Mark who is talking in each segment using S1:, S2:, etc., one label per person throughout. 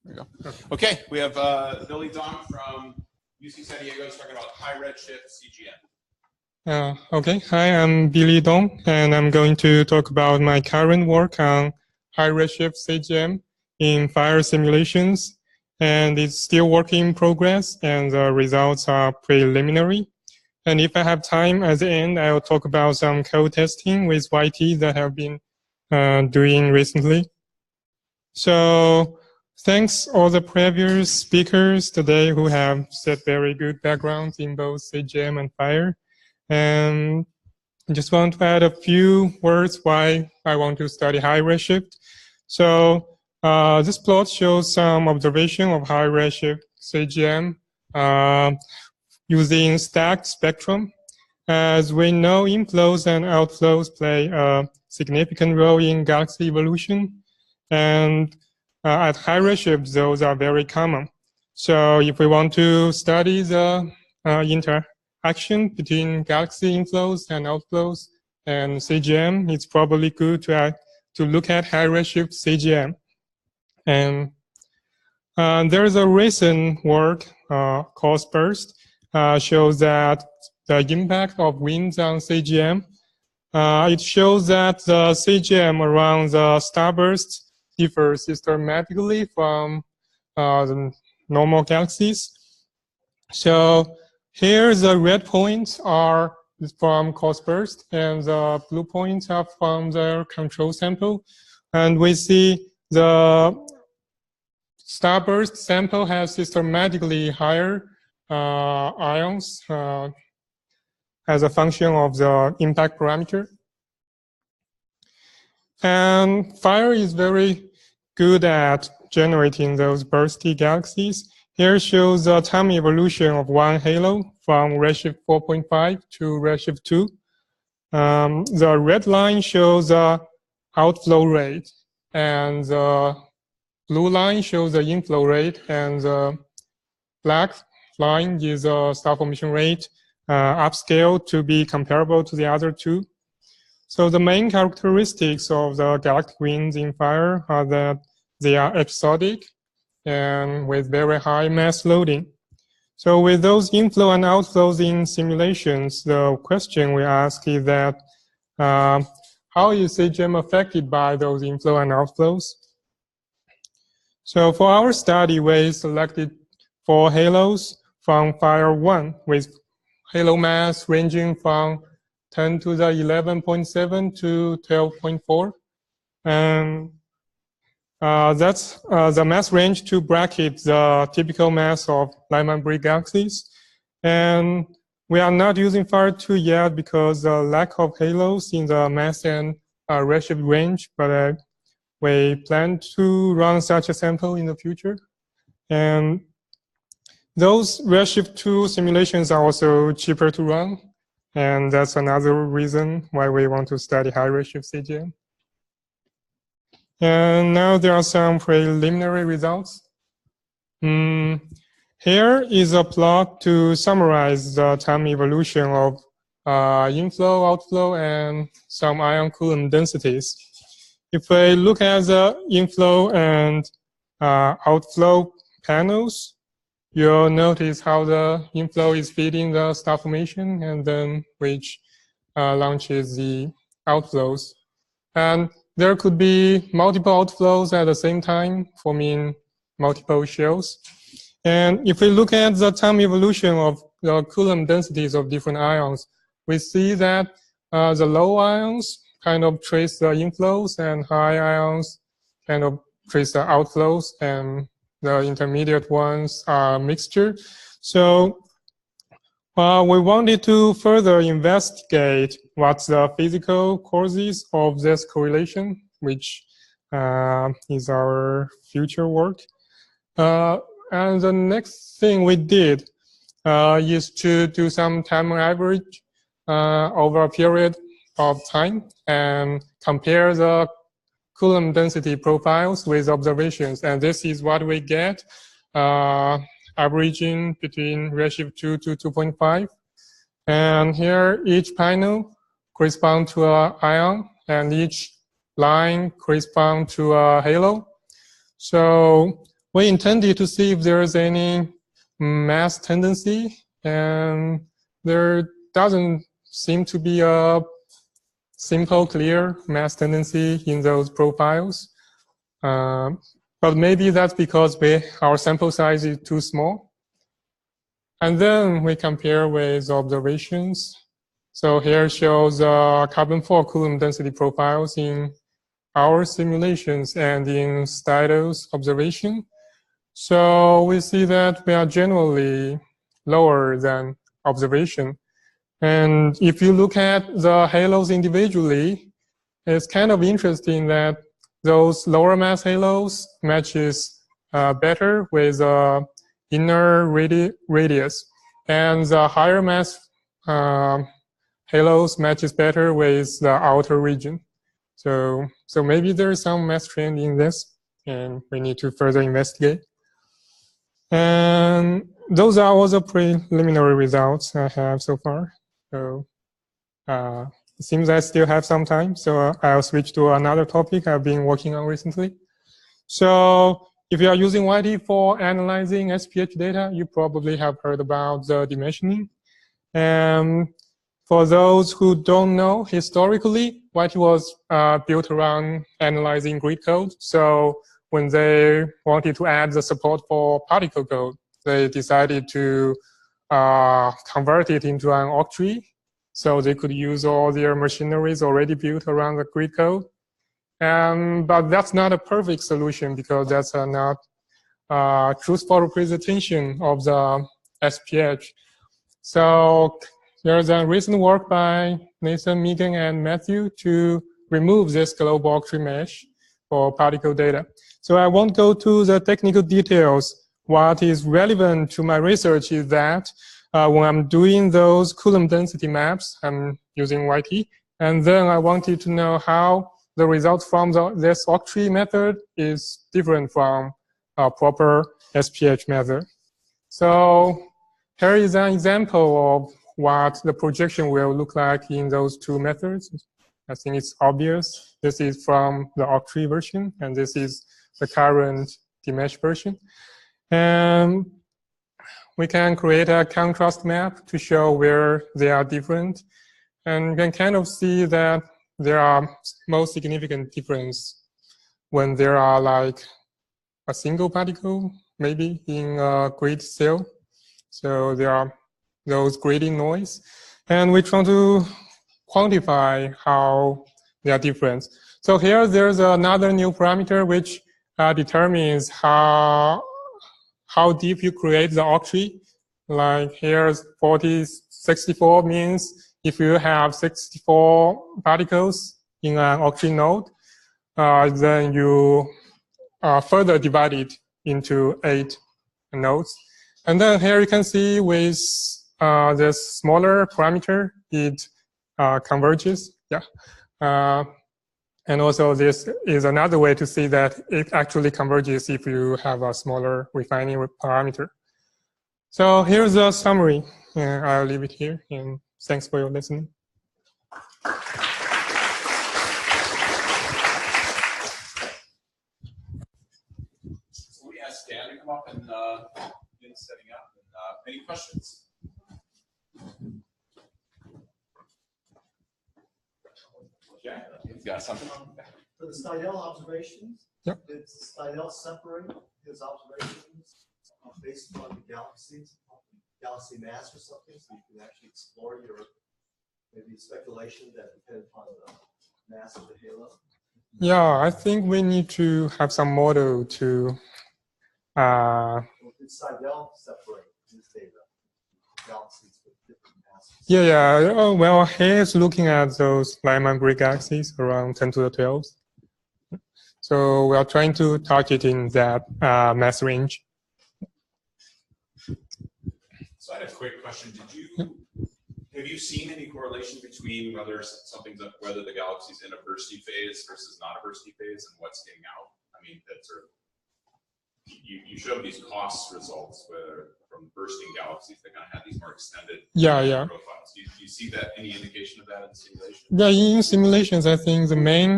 S1: There we go. Okay, we have Bili Dong from UC San Diego talking about high redshift CGM.
S2: Okay, hi, I'm Bili Dong, and I'm going to talk about my current work on high redshift CGM in fire simulations. And it's still work in progress, and the results are preliminary. And if I have time at the end, I'll talk about some code testing with YT that I've been doing recently. So thanks all the previous speakers today who have set very good backgrounds in both CGM and fire. And I just want to add a few words why I want to study high redshift. So this plot shows some observation of high redshift CGM using stacked spectrum. As we know, inflows and outflows play a significant role in galaxy evolution. And at high redshift, those are very common. So if we want to study the interaction between galaxy inflows and outflows and CGM, it's probably good to look at high redshift CGM. And there's a recent work called Burst shows that the impact of winds on CGM. It shows that the CGM around the starburst differs systematically from the normal galaxies. So here the red points are from cause burst, and the blue points are from the control sample. And we see the starburst sample has systematically higher ions as a function of the impact parameter. And fire is very good at generating those bursty galaxies. Here shows the time evolution of one halo from redshift 4.5 to redshift 2. The red line shows the outflow rate, and the blue line shows the inflow rate, and the black line is the star formation rate upscale to be comparable to the other two. So the main characteristics of the galactic winds in fire are that they are episodic and with very high mass loading. So with those inflow and outflows in simulations, the question we ask is that how is CGM affected by those inflow and outflows? So for our study, we selected 4 halos from fire 1 with halo mass ranging from 10 to the 11.7 to 12.4. And that's the mass range to bracket the typical mass of Lyman-Briggs galaxies. And we are not using fire 2 yet because the lack of halos in the mass and redshift range, but we plan to run such a sample in the future. And those redshift 2 simulations are also cheaper to run. And that's another reason why we want to study high redshift CGM. And now there are some preliminary results. Here is a plot to summarize the time evolution of inflow, outflow, and some ion Coulomb densities. If we look at the inflow and outflow panels, you'll notice how the inflow is feeding the star formation, and then which launches the outflows. And there could be multiple outflows at the same time, forming multiple shells. And if we look at the time evolution of the Coulomb densities of different ions, we see that the low ions kind of trace the inflows, and high ions kind of trace the outflows, and the intermediate ones are a mixture. So we wanted to further investigate what's the physical causes of this correlation, which is our future work. And the next thing we did is to do some time average over a period of time and compare the Coulomb density profiles with observations. And this is what we get, averaging between redshift 2 to 2.5. And here, each panel corresponds to an ion, and each line corresponds to a halo. So we intended to see if there's any mass tendency, and there doesn't seem to be a simple, clear mass tendency in those profiles. But maybe that's because our sample size is too small. And then we compare with observations. So here shows carbon-4 Coulomb density profiles in our simulations and in Stidl's observation. So we see that we are generally lower than observation. And if you look at the halos individually, it's kind of interesting that those lower mass halos matches better with inner radius, and the higher mass halos matches better with the outer region. So maybe there is some mass trend in this, and we need to further investigate. And those are all the preliminary results I have so far. So it seems I still have some time, so I'll switch to another topic I've been working on recently. So if you are using YT for analyzing SPH data, you probably have heard about the dimensioning. And for those who don't know, historically, YT was built around analyzing grid code. So when they wanted to add the support for particle code, they decided to convert it into an octree, so they could use all their machineries already built around the grid code. But that's not a perfect solution, because that's not truthful representation of the SPH. So there's a recent work by Nathan, Megan, and Matthew to remove this global octree mesh for particle data. So I won't go to the technical details. What is relevant to my research is that when I'm doing those Coulomb density maps, I'm using YT, and then I wanted to know how the results from this octree method is different from a proper SPH method. So here is an example of what the projection will look like in those two methods. I think it's obvious. This is from the octree version, and this is the current demesh version. And we can create a contrast map to show where they are different. And you can kind of see that there are most significant difference when there are like a single particle, maybe in a grid cell. So there are those grading noise. And we try to quantify how they are different. So here there's another new parameter which determines how deep you create the octree. Like here's 64 means if you have 64 particles in an octree node, then you further divide it into 8 nodes. And then here you can see with this smaller parameter, it converges. Yeah. And also this is another way to see that it actually converges if you have a smaller refining parameter. So here's a summary. I'll leave it here, and thanks for your listening.
S1: So we asked Dan to come up and begin setting up. And, any questions? Yeah, he's got something.
S3: For the Stidl observations,
S2: yep.
S3: Did Stidl separate his observations based on the galaxy mass or something, so you can actually explore your maybe speculation that depend upon the mass of the halo?
S2: Yeah, I think we need to have some model to.
S3: Well, did Stidl separate his data, galaxies with different masses?
S2: Yeah. Oh, well, he's looking at those Lyman grid galaxies around 10 to the 12. So we are trying to target in that mass range.
S1: So I had a quick question. Have you seen any correlation between whether the galaxy's in a bursty phase versus not a bursty phase and what's getting out? I mean, that sort of you showed these cost results from from bursting galaxies that kind of have these more extended
S2: Yeah.
S1: profiles. Do you see that, any indication of that in simulation?
S2: Yeah, in simulations, I think the main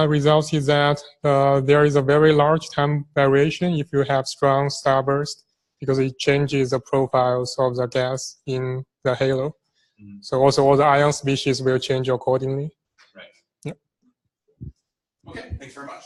S2: result is that there is a very large time variation if you have strong starburst, because it changes the profiles of the gas in the halo.
S1: Mm-hmm.
S2: So also all the ion species will change accordingly.
S1: Right.
S2: Yeah.
S1: Okay, thanks very much.